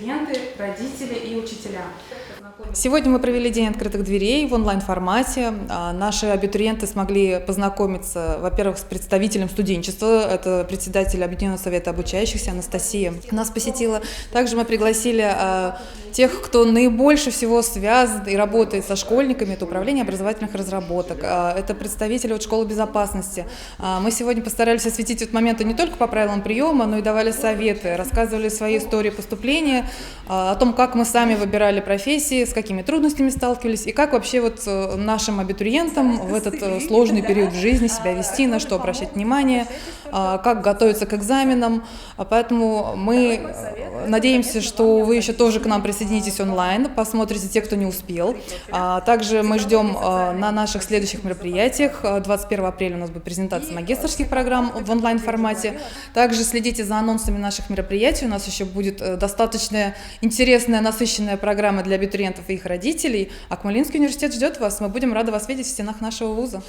абитуриенты, родители и учителя. Сегодня мы провели день открытых дверей в онлайн-формате. Наши абитуриенты смогли познакомиться, во-первых, с представителем студенчества, это председатель Объединенного совета обучающихся Анастасия нас посетила. Также мы пригласили тех, кто наибольше всего связан и работает со школьниками, это управление образовательных разработок, это представители от школы безопасности. Мы сегодня постарались осветить этот момент не только по правилам приема, но и давали советы, рассказывали свои истории поступления, о том, как мы сами выбирали профессии, с какими трудностями сталкивались и как вообще вот нашим абитуриентам в этот сложный период в жизни себя вести, на что обращать внимание, как готовиться к экзаменам. Поэтому мы надеемся, что вы еще тоже к нам присоединитесь онлайн, посмотрите те, кто не успел. Также мы ждем на наших следующих мероприятиях. 21 апреля у нас будет презентация магистерских программ в онлайн-формате. Также следите за анонсами наших мероприятий. У нас еще будет достаточно интересная, насыщенная программа для абитуриентов и их родителей. Акмолинский университет ждет вас. Мы будем рады вас видеть в стенах нашего вуза.